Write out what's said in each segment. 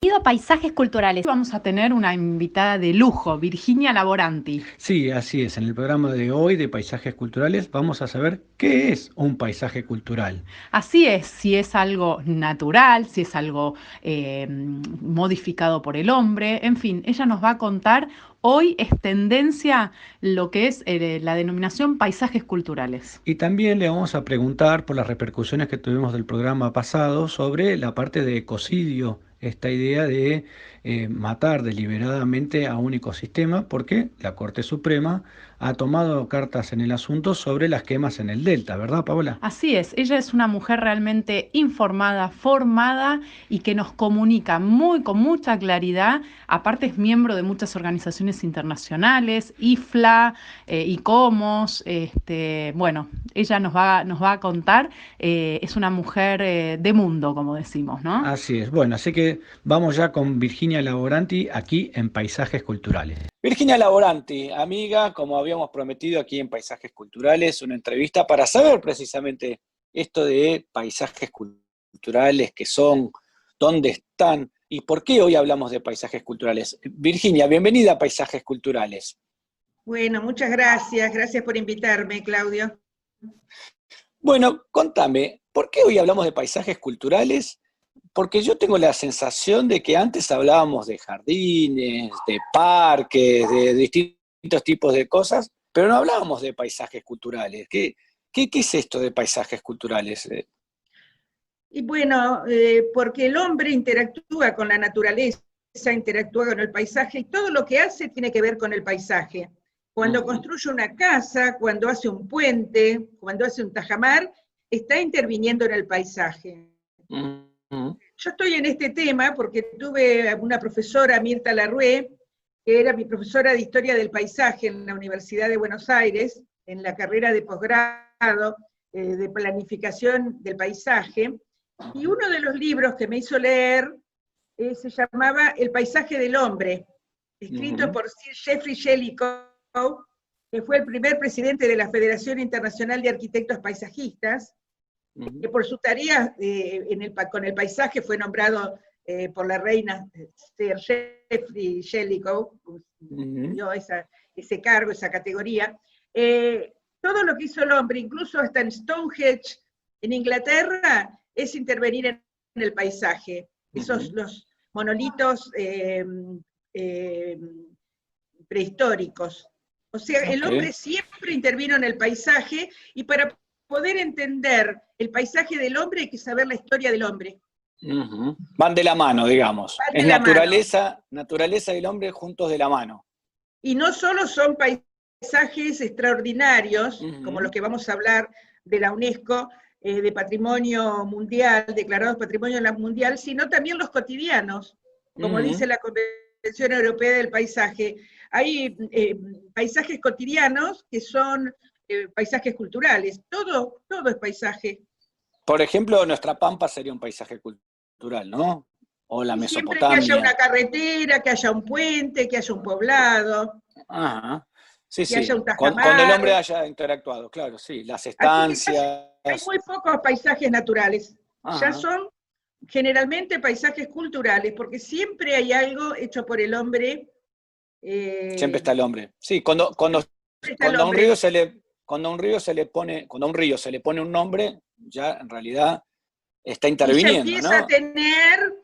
Bienvenido a Paisajes Culturales. Vamos a tener una invitada de lujo, Virginia Laboranti. Sí, así es. En el programa de hoy de Paisajes Culturales vamos a saber qué es un paisaje cultural. Así es, si es algo natural, si es algo modificado por el hombre, en fin, ella nos va a contar, hoy es tendencia lo que es la denominación paisajes culturales. Y también le vamos a preguntar por las repercusiones que tuvimos del programa pasado sobre la parte de ecocidio, esta idea de matar deliberadamente a un ecosistema, porque la Corte Suprema ha tomado cartas en el asunto sobre las quemas en el delta, ¿verdad, Paola? Así es, ella es una mujer realmente informada, formada y que nos comunica con mucha claridad. Aparte es miembro de muchas organizaciones internacionales, IFLA, ICOMOS, bueno, ella nos va a contar, es una mujer de mundo, como decimos, ¿no? Así es. Bueno, así que vamos ya con Virginia Laboranti aquí en Paisajes Culturales. Virginia Laboranti, amiga, como habíamos prometido aquí en Paisajes Culturales, una entrevista para saber precisamente esto de paisajes culturales, qué son, dónde están y por qué hoy hablamos de paisajes culturales. Virginia, bienvenida a Paisajes Culturales. Bueno, muchas gracias. Gracias por invitarme, Claudio. Bueno, contame, ¿por qué hoy hablamos de paisajes culturales? Porque yo tengo la sensación de que antes hablábamos de jardines, de parques, de distintos tipos de cosas, pero no hablábamos de paisajes culturales. ¿Qué es esto de paisajes culturales? Y bueno, porque el hombre interactúa con la naturaleza, interactúa con el paisaje, y todo lo que hace tiene que ver con el paisaje. Cuando construye una casa, cuando hace un puente, cuando hace un tajamar, está interviniendo en el paisaje. Yo estoy en este tema porque tuve una profesora, Mirta Larrué, que era mi profesora de Historia del Paisaje en la Universidad de Buenos Aires, en la carrera de posgrado de Planificación del Paisaje, y uno de los libros que me hizo leer se llamaba El paisaje del hombre, escrito por Sir Jeffrey Jellicoe, que fue el primer presidente de la Federación Internacional de Arquitectos Paisajistas, que por su tarea con el paisaje fue nombrado por la reina Sir Jeffrey Jellicoe, dio ese cargo, esa categoría. Todo lo que hizo el hombre, incluso hasta en Stonehenge, en Inglaterra, es intervenir en el paisaje. Esos, los monolitos prehistóricos. O sea, el hombre siempre intervino en el paisaje, y para poder entender el paisaje del hombre hay que saber la historia del hombre. Van de la mano, digamos. Van Es de la mano. naturaleza y el hombre juntos de la mano. Y no solo son paisajes extraordinarios, como los que vamos a hablar de la UNESCO, de patrimonio mundial, declarados patrimonio mundial, sino también los cotidianos, como dice la Convención Europea del Paisaje. Hay paisajes cotidianos que son paisajes culturales. Todo es paisaje. Por ejemplo, nuestra Pampa sería un paisaje cultural, ¿no? O la Y siempre que haya una Mesopotamia. carretera, que haya un puente, que haya un poblado, Ajá. Sí, que haya sí. un Cuando el tajamar. hombre haya interactuado, claro, sí. Las Así que casi hay estancias. muy pocos paisajes naturales. Ya Ajá. son generalmente paisajes culturales, porque siempre hay algo hecho por el hombre. Siempre eh, está el hombre. Sí, Siempre está el cuando a un hombre. río se le, cuando a un río se le pone, cuando a un río se le pone un nombre, ya en realidad está Y ya interviniendo, empieza a ¿no? tener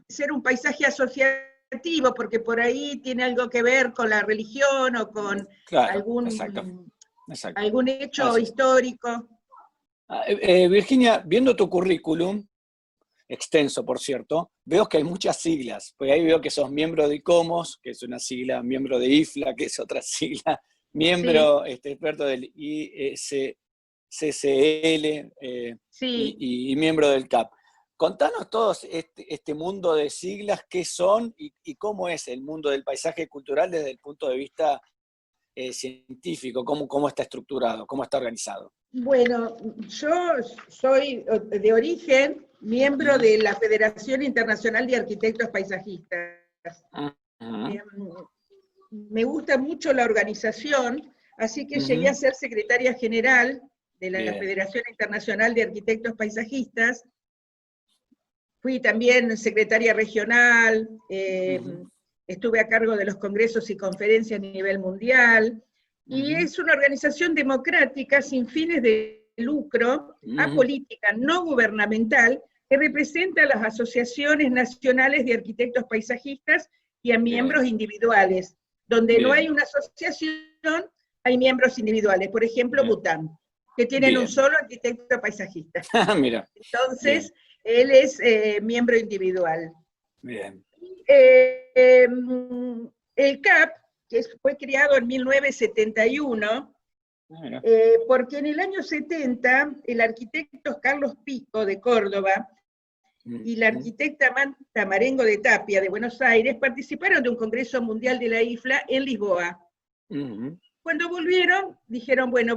ser un paisaje asociativo, porque por ahí tiene algo que ver con la religión o con Claro, exacto, algún, exacto. algún hecho Así es. histórico. Virginia, viendo tu currículum, extenso por cierto, veo que hay muchas siglas, porque ahí veo que sos miembro de ICOMOS, que es una sigla, miembro de IFLA, que es otra sigla, Sí, miembro experto del ICCL sí. y miembro del CAP. Contanos todos este mundo de siglas, qué son y cómo es el mundo del paisaje cultural desde el punto de vista científico, cómo está estructurado, cómo está organizado. Bueno, yo soy de origen miembro de la Federación Internacional de Arquitectos Paisajistas. Uh -huh. Me gusta mucho la organización, así que Uh llegué a -huh. ser secretaria general de la Bien. Federación Internacional de Arquitectos Paisajistas. Fui también secretaria regional, estuve a cargo de los congresos y conferencias a nivel mundial, y es una organización democrática sin fines de lucro, apolítica, no gubernamental, que representa a las asociaciones nacionales de arquitectos paisajistas y a miembros individuales. Donde no hay una asociación, hay miembros individuales. Por ejemplo, Bután, que tienen un solo arquitecto paisajista. Mira. Entonces, él es miembro individual. Bien. El CAP, que fue creado en 1971, porque en el año 70 el arquitecto Carlos Pico de Córdoba y la arquitecta Marta Marengo de Tapia de Buenos Aires participaron de un Congreso Mundial de la IFLA en Lisboa. Cuando volvieron, dijeron, bueno,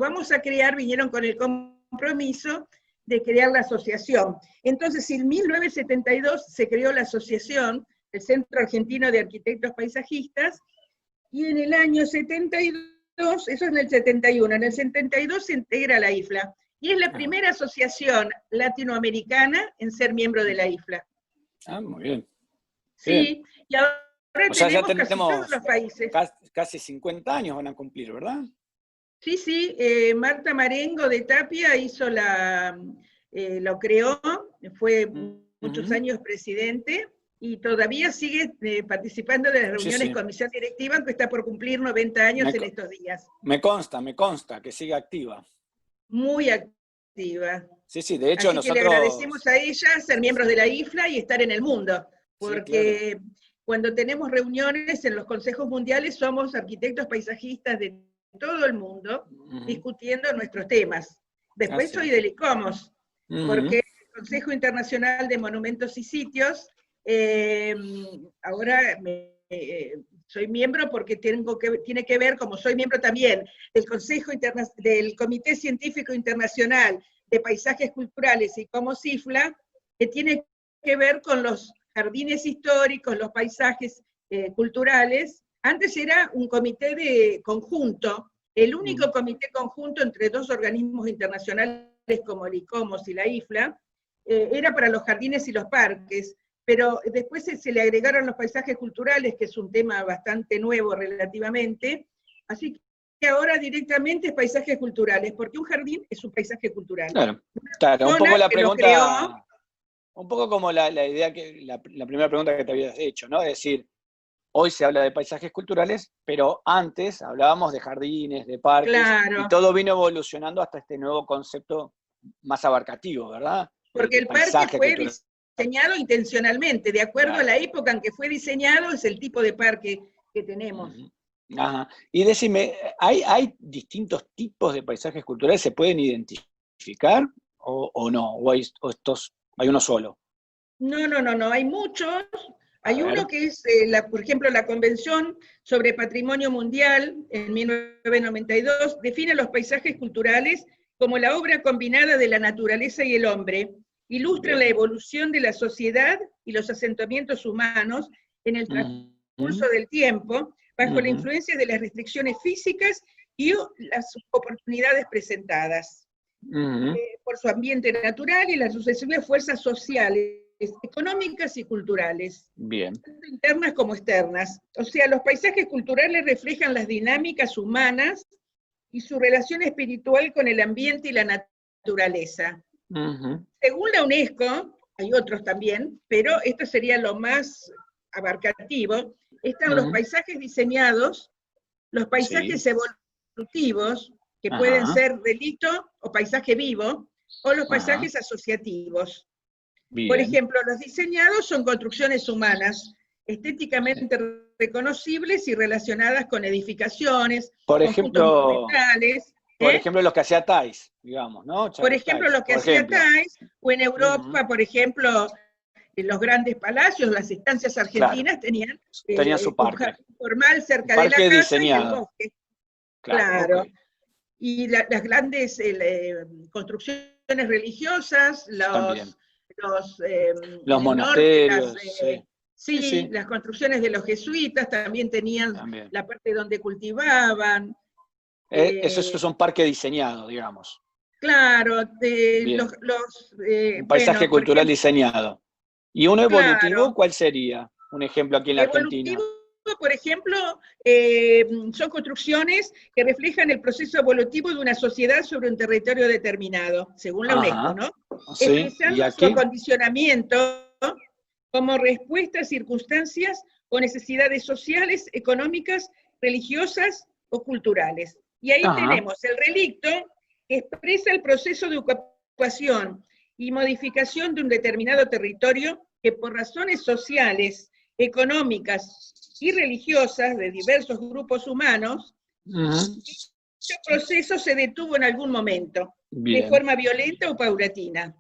vinieron con el compromiso de crear la asociación. Entonces, en 1972 se creó la asociación, el Centro Argentino de Arquitectos Paisajistas, y en el año 72, eso es en el 71, en el 72 se integra la IFLA, y es la primera asociación latinoamericana en ser miembro de la IFLA. Muy bien. Sí, bien. Y ahora ya tenemos casi todos los países. Casi 50 años van a cumplir, ¿verdad? Sí, Marta Marengo de Tapia hizo lo creó, fue muchos años presidente, y todavía sigue participando de las reuniones comisión directiva, aunque está por cumplir 90 años en estos días. Me consta que sigue activa. Muy activa. Sí, de hecho Así nosotros... que le agradecemos a ella ser miembros de la IFLA y estar en el mundo, porque cuando tenemos reuniones en los consejos mundiales somos arquitectos paisajistas de todo el mundo discutiendo nuestros temas. Después soy del ICOMOS, porque el Consejo Internacional de Monumentos y Sitios, ahora soy miembro porque tiene que ver, como soy miembro también del Comité Científico Internacional de Paisajes Culturales y como IFLA, que tiene que ver con los jardines históricos, los paisajes culturales. Antes era un comité de conjunto, el único comité conjunto entre dos organismos internacionales como el ICOMOS y la IFLA, era para los jardines y los parques, pero después se le agregaron los paisajes culturales, que es un tema bastante nuevo relativamente, así que ahora directamente es paisajes culturales, porque un jardín es un paisaje cultural. Claro, un poco la pregunta, un poco como la idea la primera pregunta que te habías hecho, ¿no? Es decir, hoy se habla de paisajes culturales, pero antes hablábamos de jardines, de parques, y todo vino evolucionando hasta este nuevo concepto más abarcativo, ¿verdad? Porque el parque fue diseñado intencionalmente, de acuerdo a la época en que fue diseñado, es el tipo de parque que tenemos. Y decime, ¿hay distintos tipos de paisajes culturales? ¿Se pueden identificar o no? ¿O hay uno solo? No, hay muchos. Hay uno que es, por ejemplo, la Convención sobre Patrimonio Mundial, en 1992, define los paisajes culturales como la obra combinada de la naturaleza y el hombre, ilustran la evolución de la sociedad y los asentamientos humanos en el transcurso del tiempo, bajo la influencia de las restricciones físicas y las oportunidades presentadas, por su ambiente natural y las sucesivas fuerzas sociales, económicas y culturales, tanto internas como externas. O sea, los paisajes culturales reflejan las dinámicas humanas y su relación espiritual con el ambiente y la naturaleza. Según la UNESCO, hay otros también, pero esto sería lo más abarcativo, están los paisajes diseñados, los paisajes evolutivos, que pueden ser relito o paisaje vivo, o los paisajes asociativos. Por ejemplo, los diseñados son construcciones humanas, estéticamente reconocibles y relacionadas con edificaciones, por ejemplo, monumentales. Por ejemplo, los que hacía Thais, digamos, ¿no? Por ejemplo, los que hacía Thais, o en Europa, por ejemplo, en los grandes palacios, las estancias argentinas tenían su parque. Un jardín formal cerca de la casa diseñado. Y el bosque. Claro. Y las grandes construcciones religiosas, los monasterios, las construcciones de los jesuitas también tenían la parte donde cultivaban. Eso es un parque diseñado, digamos. Claro, un paisaje cultural diseñado. ¿Y uno evolutivo Claro. cuál sería? Un ejemplo aquí en la Argentina. Evolutivo, por ejemplo, son construcciones que reflejan el proceso evolutivo de una sociedad sobre un territorio determinado, según la UNESCO, Ajá, ¿no? sí, y Expresando su aquí, acondicionamiento como respuesta a circunstancias o necesidades sociales, económicas, religiosas o culturales. Y ahí ajá, tenemos el relicto, que expresa el proceso de ocupación y modificación de un determinado territorio que por razones sociales, económicas y religiosas de diversos grupos humanos, ujú, dicho proceso se detuvo en algún momento, de bien, forma violenta o paulatina.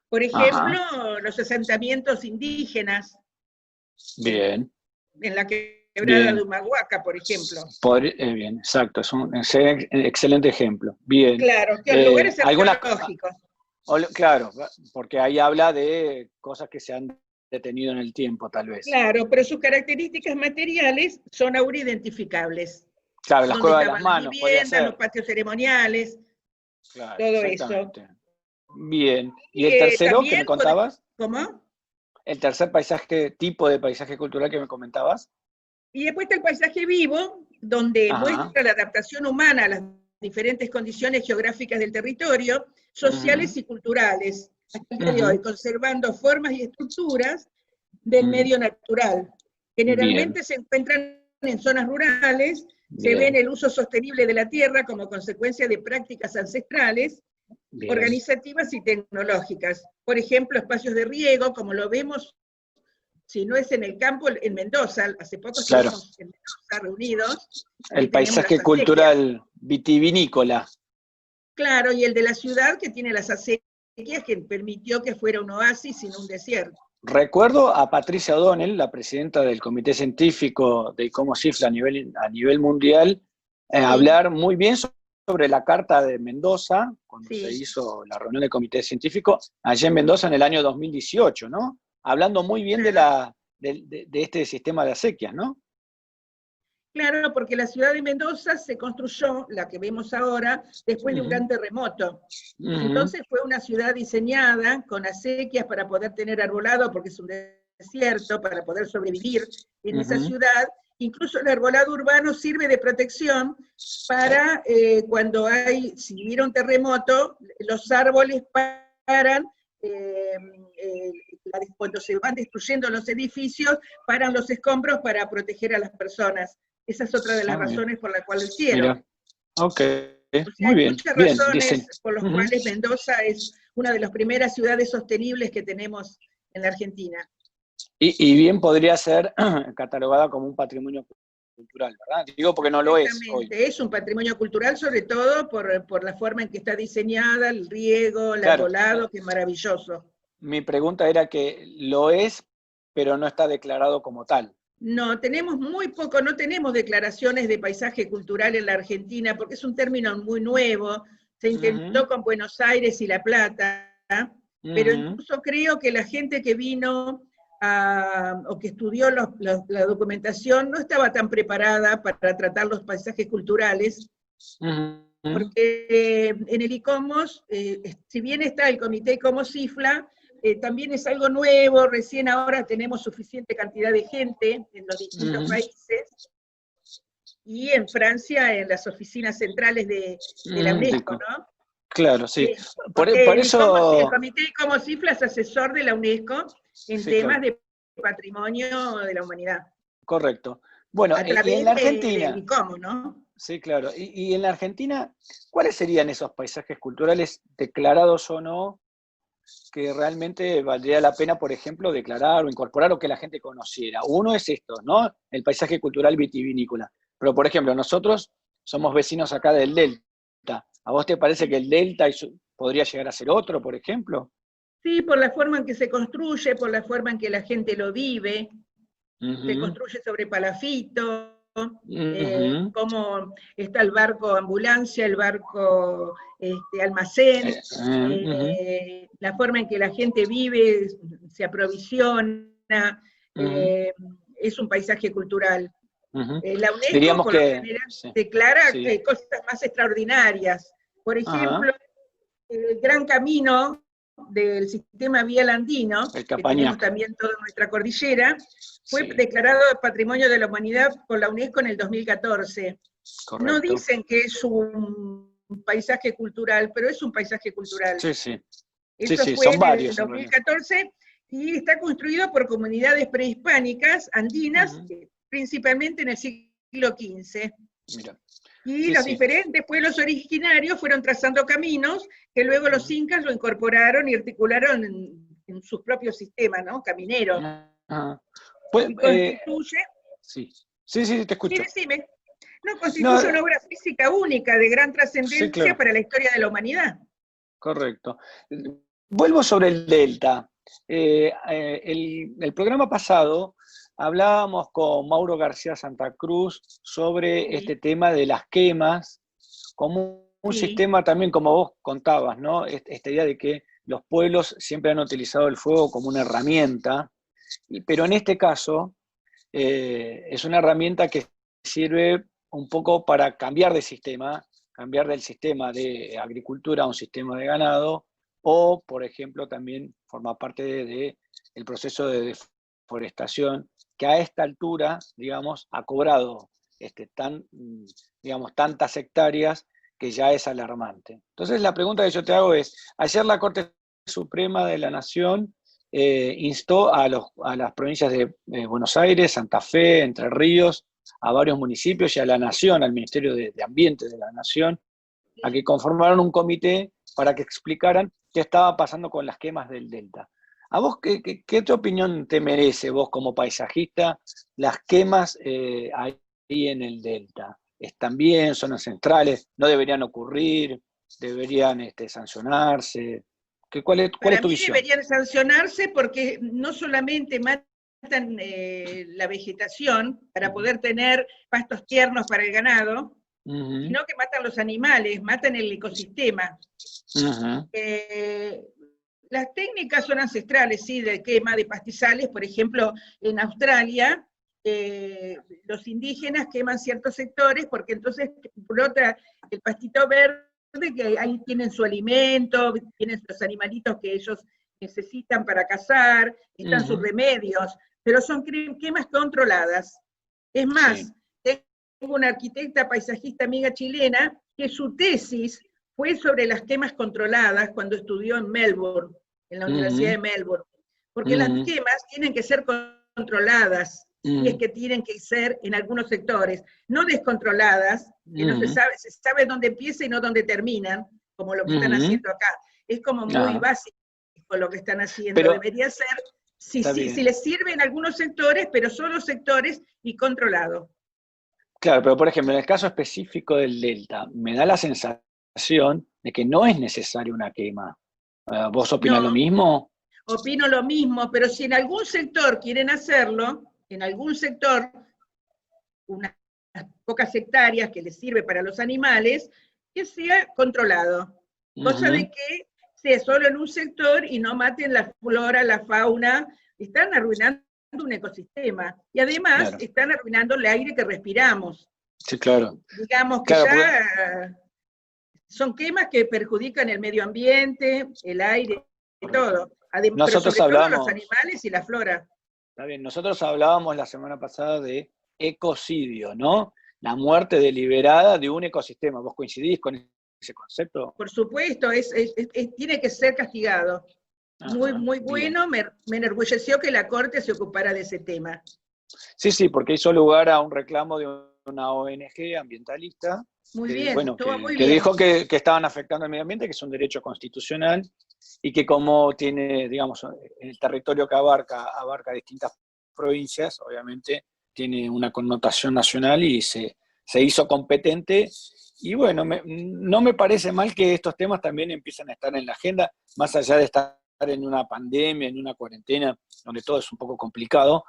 Por ejemplo, ajá, los asentamientos indígenas en, bien, en la quebrada de bien. Humahuaca, por ejemplo. Bien, exacto, es un excelente ejemplo. Bien. Claro, que lugares Algunas, arqueológicos. claro, porque ahí habla de cosas que se han detenido en el tiempo, tal vez. Claro, pero sus características materiales son ahora identificables. Claro, las Dónde cuevas de las estaban las manos, podría viviendas, los ser. patios ceremoniales, Claro, todo eso. exactamente. Bien. ¿Y Y el tercero que también me contabas? ¿cómo? El tercer paisaje, tipo de paisaje cultural que me comentabas. Y después está el paisaje vivo, donde Ajá. muestra la adaptación humana a las diferentes condiciones geográficas del territorio, Ujú, sociales y culturales, hasta el día de ujú, hoy, conservando formas y estructuras del ujú. medio natural. Bien, Generalmente se encuentran en zonas rurales, se ve en bien, el uso sostenible de la tierra como consecuencia de prácticas ancestrales, bien. organizativas y tecnológicas. Por ejemplo, espacios de riego, como lo vemos, si no es en el campo, en Mendoza. Hace poco Claro. estuvimos en Mendoza reunidos, El allí tenemos las paisaje acequias. cultural vitivinícola. Claro, y el de la ciudad que tiene las acequias, que permitió que fuera un oasis sin un desierto. Recuerdo a Patricia O'Donnell, la presidenta del Comité Científico de ICOMOS-IFLA a nivel mundial, Sí, hablar muy bien sobre la Carta de Mendoza, cuando se sí. hizo la reunión del Comité Científico, allá en Mendoza en el año 2018, ¿no? Hablando muy bien Claro, de este sistema de acequias, ¿no? claro, porque la ciudad de Mendoza se construyó, la que vemos ahora, después de un Ujú, gran terremoto. ujú, Entonces fue una ciudad diseñada con acequias para poder tener arbolado, porque es un desierto, para poder sobrevivir en esa ujú. ciudad. Incluso el arbolado urbano sirve de protección para cuando si hubiera un terremoto, los árboles paran, eh, eh, cuando se van destruyendo los edificios, paran los escombros para proteger a las personas. Esa es otra de las Ah, bien. razones por la cual lo hicieron. Mira, ok, O sea, muy hay bien, muchas bien, dicen. razones por las Ujú. cuales Mendoza es una de las primeras ciudades sostenibles que tenemos en la Argentina. Y bien podría ser catalogada como un patrimonio cultural, ¿verdad? Digo porque no lo es hoy. Exactamente, es un patrimonio cultural, sobre todo por la forma en que está diseñada, el riego, el Claro, arbolado, que es maravilloso. mi pregunta era que lo es, pero no está declarado como tal. No, tenemos muy poco, no tenemos declaraciones de paisaje cultural en la Argentina, porque es un término muy nuevo, se Ujú, intentó con Buenos Aires y La Plata, pero ujú, incluso creo que la gente que vino o que estudió la documentación no estaba tan preparada para tratar los paisajes culturales, ujú. porque en el ICOMOS, si bien está el Comité ICOMOS-IFLA, también es algo nuevo, recién ahora tenemos suficiente cantidad de gente en los distintos Ujú, países, y en Francia, en las oficinas centrales de la ujú, UNESCO, ¿no? claro, sí. Porque Por el eso, Comité ICOMOS-IFLA es asesor de la UNESCO en sí, temas claro, de patrimonio de la humanidad, correcto. Bueno, a y en través la del Argentina, ICOMOS, ¿no? sí, claro, y en la Argentina, ¿cuáles serían esos paisajes culturales declarados o no que realmente valdría la pena, por ejemplo, declarar o incorporar o que la gente conociera? Uno es esto, ¿no? El paisaje cultural vitivinícola. Pero, por ejemplo, nosotros somos vecinos acá del Delta. ¿A vos te parece que el Delta podría llegar a ser otro, por ejemplo? Sí, por la forma en que se construye, por la forma en que la gente lo vive, se Ujú, construye sobre palafito, ujú, cómo está el barco ambulancia, el barco almacén, ujú, la forma en que la gente vive, se aprovisiona, ujú, eh, es un paisaje cultural. ujú. La UNESCO Diríamos por lo que, general sí, declara sí, cosas más extraordinarias. Por ajá, ejemplo, el Gran Camino del sistema vial andino, que tenemos también toda nuestra cordillera, fue declarado Patrimonio de la Humanidad por la UNESCO en el 2014. Correcto. No dicen que es un paisaje cultural, pero es un paisaje cultural. Sí, sí. Eso fue son varios, en el 2014, y está construido por comunidades prehispánicas andinas, principalmente en el siglo XV. Mira. Y los diferentes pueblos originarios fueron trazando caminos que luego los incas lo incorporaron y articularon en sus propios sistemas, ¿no? Camineros. Pues, constituye... sí, te escucho. Sí, decime. No, constituye una obra física única de gran trascendencia para la historia de la humanidad. Correcto. Vuelvo sobre el Delta. El programa pasado hablábamos con Mauro García Santa Cruz sobre este tema de las quemas, como un sistema también, como vos contabas, ¿no? Esta idea de que los pueblos siempre han utilizado el fuego como una herramienta, pero en este caso es una herramienta que sirve un poco para cambiar de sistema, cambiar del sistema de agricultura a un sistema de ganado, o, por ejemplo, también forma parte del proceso de deforestación, que a esta altura, digamos, ha cobrado tantas hectáreas que ya es alarmante. Entonces, la pregunta que yo te hago es, ayer la Corte Suprema de la Nación instó a las provincias de Buenos Aires, Santa Fe, Entre Ríos, a varios municipios y a la Nación, al Ministerio de Ambiente de la Nación, a que conformaran un comité para que explicaran qué estaba pasando con las quemas del Delta. ¿A vos qué opinión te merece, vos como paisajista, las quemas ahí en el Delta? ¿Están bien? ¿Son ancestrales? ¿No deberían ocurrir? ¿Deberían sancionarse? ¿Cuál es tu visión? Deberían sancionarse porque no solamente matan la vegetación para poder tener pastos tiernos para el ganado, sino que matan los animales, matan el ecosistema. Las técnicas son ancestrales, sí, de quema de pastizales. Por ejemplo, en Australia, los indígenas queman ciertos sectores porque entonces brota el pastito verde, que ahí tienen su alimento, tienen los animalitos que ellos necesitan para cazar, están sus remedios, pero son quemas controladas. Es más, tengo una arquitecta paisajista amiga chilena que su tesis fue sobre las quemas controladas cuando estudió en Melbourne, en la Universidad de Melbourne. Porque las quemas tienen que ser controladas, y es que tienen que ser en algunos sectores, no descontroladas, que no se sabe dónde empieza y no dónde terminan, como lo que están haciendo acá. Es como muy básico lo que están haciendo. Pero debería ser, si les sirve en algunos sectores, pero solo sectores y controlado. Claro, pero por ejemplo, en el caso específico del Delta, me da la sensación de que no es necesaria una quema. ¿Vos opinás lo mismo? Opino lo mismo, pero si en algún sector quieren hacerlo, en algún sector, unas pocas hectáreas que les sirve para los animales, que sea controlado. Cosa de que sea solo en un sector y no maten la flora, la fauna. Están arruinando un ecosistema. Y además están arruinando el aire que respiramos. Sí, claro. Digamos que son quemas que perjudican el medio ambiente, el aire y todo. Además, pero sobre todo los animales y la flora. Está bien, nosotros hablábamos la semana pasada de ecocidio, ¿no? La muerte deliberada de un ecosistema. ¿Vos coincidís con ese concepto? Por supuesto, tiene que ser castigado. Muy bueno, me enorgulleció que la Corte se ocupara de ese tema. Sí, porque hizo lugar a un reclamo de una ONG ambientalista. Muy bien, que dijo que estaban afectando el medio ambiente, que es un derecho constitucional, y que como tiene, digamos, el territorio que abarca distintas provincias, obviamente tiene una connotación nacional y se hizo competente. Y bueno, no me parece mal que estos temas también empiecen a estar en la agenda, más allá de estar en una pandemia, en una cuarentena, donde todo es un poco complicado.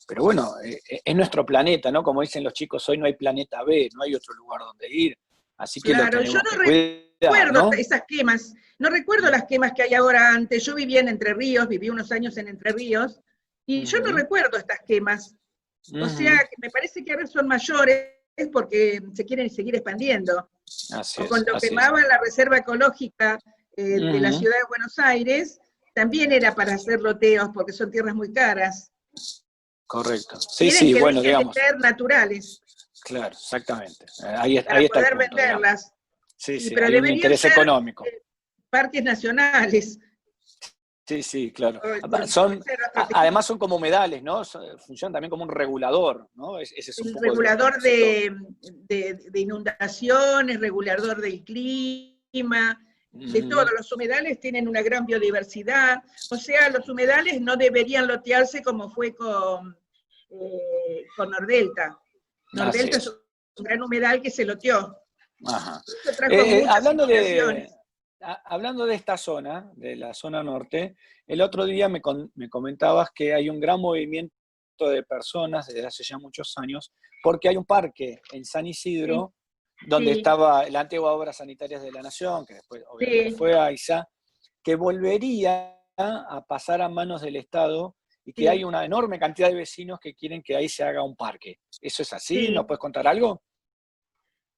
Pero bueno, es nuestro planeta, ¿no? Como dicen los chicos, hoy no hay planeta B, no hay otro lugar donde ir. Así que claro, yo no recuerdo esas quemas, no recuerdo las quemas que hay ahora antes. Yo vivía en Entre Ríos, viví unos años en Entre Ríos, y yo no recuerdo estas quemas. O sea, que me parece que ahora son mayores porque se quieren seguir expandiendo. O cuando quemaban la reserva ecológica de la ciudad de Buenos Aires, también era para hacer loteos, porque son tierras muy caras. Correcto. Sí, Quieren sí, que bueno, dejen digamos. de ser naturales. Claro, exactamente. Ahí Para está el poder punto, venderlas. digamos. Sí, sí, Pero hay un deberían interés ser económico. parques nacionales. Sí, sí, claro. Debe ser otro tipo. Además son como humedales, ¿no? Funcionan también como un regulador, ¿no? Ese es un El poco el regulador concepto. de inundaciones, regulador del clima, de todo. Los humedales tienen una gran biodiversidad. O sea, los humedales no deberían lotearse como fue con Nordelta. Nordelta es un gran humedal que se loteó. Ajá. Eso trajo muchas implicaciones. Hablando de esta zona, de la zona norte, el otro día me comentabas que hay un gran movimiento de personas desde hace ya muchos años, porque hay un parque en San Isidro, donde estaba la antigua Obras Sanitarias de la Nación, que después obviamente fue AISA, que volvería a pasar a manos del Estado y que hay una enorme cantidad de vecinos que quieren que ahí se haga un parque. ¿Eso es así? ¿Nos puedes contar algo?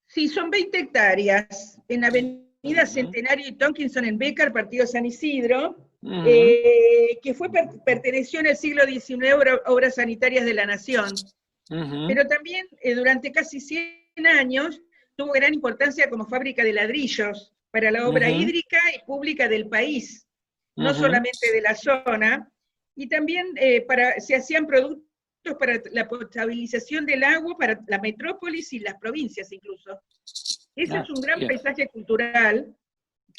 Sí, son 20 hectáreas en Avenida Centenario y Tonkinson en Bécar, partido San Isidro, que perteneció en el siglo XIX a Obras Sanitarias de la Nación. Pero también durante casi 100 años tuvo gran importancia como fábrica de ladrillos para la obra hídrica y pública del país, no solamente de la zona, y también se hacían productos para la potabilización del agua para la metrópolis y las provincias incluso. Ese es un gran paisaje cultural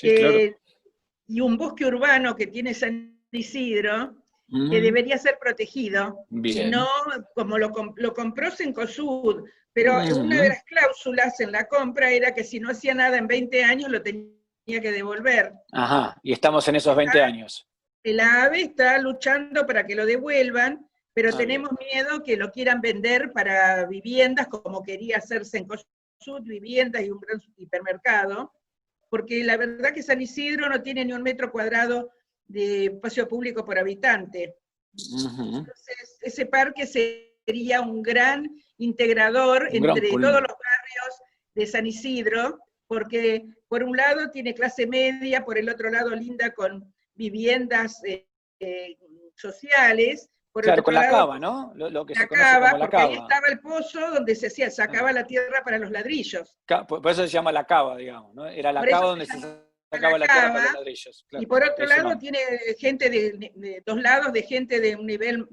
y un bosque urbano que tiene San Isidro, que debería ser protegido, y no como lo compró Cencosud, pero una de las cláusulas en la compra era que si no hacía nada en 20 años lo tenía que devolver. Ajá, y estamos en esos 20 años. La AVE está luchando para que lo devuelvan, pero tenemos miedo que lo quieran vender para viviendas, como quería hacer Cencosud, viviendas y un gran hipermercado, porque la verdad que San Isidro no tiene ni 1 metro cuadrado de espacio público por habitante. Entonces, ese parque sería un gran integrador entre todos los barrios de San Isidro, porque por un lado tiene clase media, por el otro lado linda con viviendas sociales, por claro, otro con la lado, cava, ¿no? Lo que la se conoce cava, como la porque cava. ahí estaba el pozo donde se sacaba la tierra para los ladrillos. Por eso se llama la cava, digamos, ¿no? Era la Por eso cava donde se sacaba la cava, tierra para los ladrillos. Claro, y por otro lado tiene gente de 2 lados, de gente de un nivel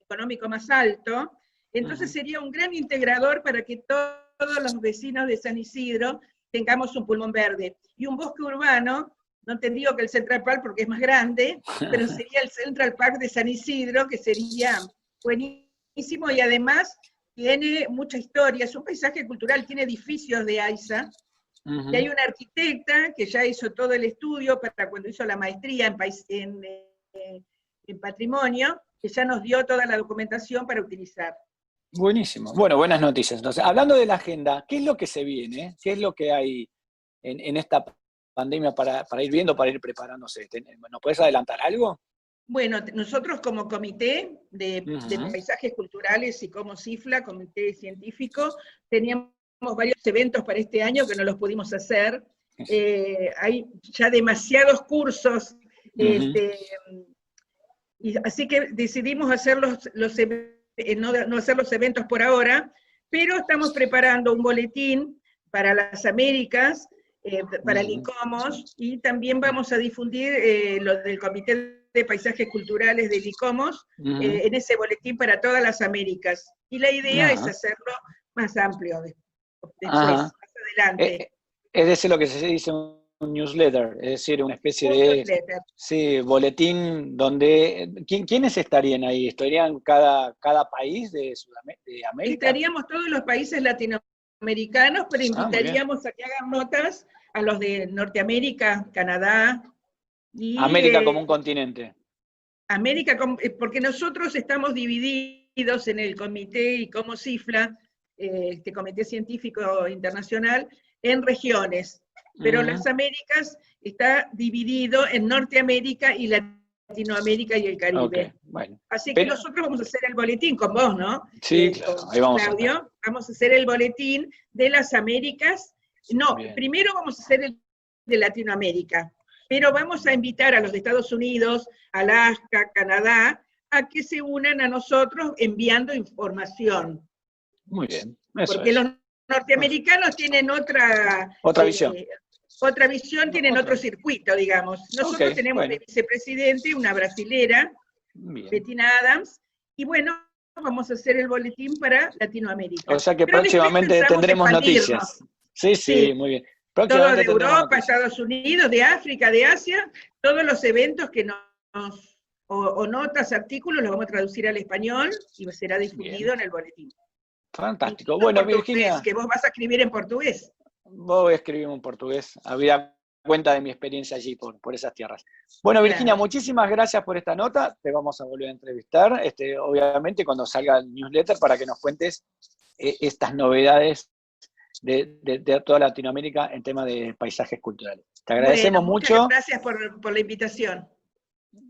económico más alto. Entonces sería un gran integrador para que todos los vecinos de San Isidro tengamos un pulmón verde. Y un bosque urbano, no te digo que el Central Park porque es más grande, pero sería el Central Park de San Isidro, que sería buenísimo, y además tiene mucha historia, es un paisaje cultural, tiene edificios de AISA, y hay una arquitecta que ya hizo todo el estudio para cuando hizo la maestría en patrimonio, que ya nos dio toda la documentación para utilizar. Buenísimo. Bueno, buenas noticias. Entonces, hablando de la agenda, ¿qué es lo que se viene? ¿Qué es lo que hay en esta pandemia para ir viendo, para ir preparándose? ¿Nos puedes adelantar algo? Bueno, nosotros como comité de paisajes culturales y como CIFLA, comité científico, teníamos varios eventos para este año que no los pudimos hacer. Hay ya demasiados cursos, y así que decidimos hacer no hacer los eventos por ahora, pero estamos preparando un boletín para las Américas, para el ICOMOS, y también vamos a difundir lo del Comité de Paisajes Culturales del ICOMOS en ese boletín para todas las Américas. Y la idea es hacerlo más amplio después, más adelante. Es decir, lo que se dice un newsletter, es decir, una especie de boletín donde... ¿Quiénes estarían ahí? ¿Estarían cada país de América? Estaríamos todos los países latinoamericanos, pero invitaríamos a que hagan notas a los de Norteamérica, Canadá. Y, América como un continente. América, porque nosotros estamos divididos en el comité y como CIFLA, este Comité Científico Internacional, en regiones. Pero las Américas está dividido en Norteamérica y Latinoamérica y el Caribe. Bueno. Así que nosotros vamos a hacer el boletín con vos, ¿no? Sí, claro, ahí vamos Claudio, vamos a hacer el boletín de las Américas. No, primero vamos a hacer el de Latinoamérica. Pero vamos a invitar a los de Estados Unidos, Alaska, Canadá, a que se unan a nosotros enviando información. Muy bien. Eso porque es. los norteamericanos tienen otra visión. Otra visión, tienen otro circuito, digamos. Nosotros tenemos de vicepresidente una brasilera, Bettina Adams, y bueno, vamos a hacer el boletín para Latinoamérica. O sea que próximamente tendremos noticias. Sí, muy bien. Todo de Europa, Estados Unidos, de África, de Asia, todos los eventos que o notas, artículos, los vamos a traducir al español y será difundido en el boletín. Fantástico. Bueno, Virginia. Que vos vas a escribir en portugués. Voy a escribir en portugués, había cuenta de mi experiencia allí por esas tierras. Bueno, Virginia, muchísimas gracias por esta nota, te vamos a volver a entrevistar, obviamente cuando salga el newsletter para que nos cuentes estas novedades de toda Latinoamérica en tema de paisajes culturales. Te agradecemos mucho. Muchas gracias por la invitación.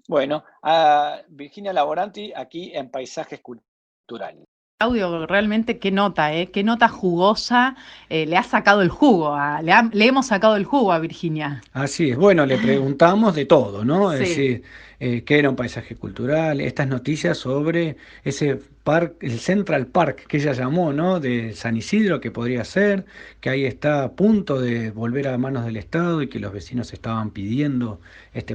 Bueno, a Virginia Laboranti aquí en Paisajes Culturales. Claudio, realmente qué nota, qué nota jugosa, le ha sacado el jugo, le hemos sacado el jugo a Virginia. Así es, bueno, le preguntamos de todo, ¿no? Sí. Es decir, qué era un paisaje cultural, estas noticias sobre ese parque, el Central Park que ella llamó, ¿no? De San Isidro, que podría ser, que ahí está a punto de volver a manos del Estado y que los vecinos estaban pidiendo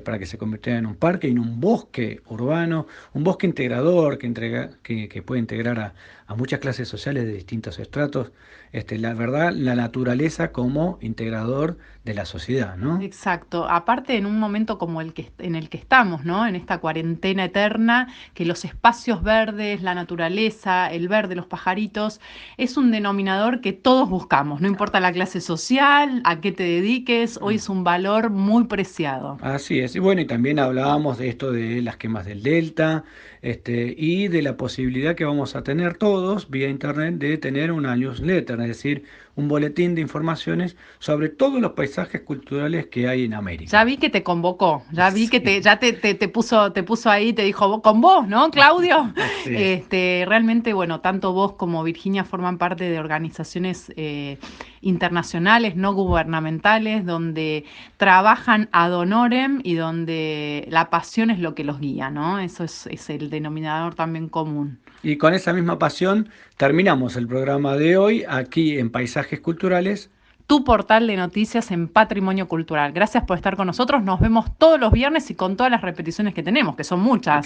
para que se convirtiera en un parque y en un bosque urbano, un bosque integrador que puede integrar a muchas clases sociales de distintos estratos, la verdad, la naturaleza como integrador de la sociedad, ¿no? Exacto, aparte en un momento como en el que estamos, ¿no? En esta cuarentena eterna, que los espacios verdes, la naturaleza, el verde, los pajaritos, es un denominador que todos buscamos, no importa la clase social, a qué te dediques, hoy es un valor muy preciado. Así es, y bueno, y también hablábamos de esto de las quemas del delta, y de la posibilidad que vamos a tener todos vía internet de tener una newsletter, es decir, un boletín de informaciones sobre todos los paisajes culturales que hay en América. Ya vi que te convocó, ya vi que te puso ahí, te dijo con vos, ¿no, Claudio? Sí. Realmente, bueno, tanto vos como Virginia forman parte de organizaciones internacionales, no gubernamentales, donde trabajan ad honorem y donde la pasión es lo que los guía, ¿no? Eso es el denominador también común. Y con esa misma pasión terminamos el programa de hoy aquí en Paisajes Culturales. Tu portal de noticias en Patrimonio Cultural. Gracias por estar con nosotros. Nos vemos todos los viernes y con todas las repeticiones que tenemos, que son muchas.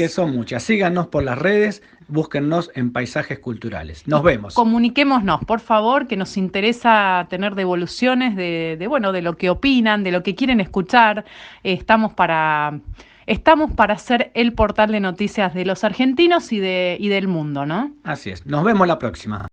Síganos por las redes, búsquennos en Paisajes Culturales. Nos vemos. Comuniquémonos, por favor, que nos interesa tener devoluciones de lo que opinan, de lo que quieren escuchar. Estamos para ser el portal de noticias de los argentinos y del mundo, ¿no? Así es. Nos vemos la próxima.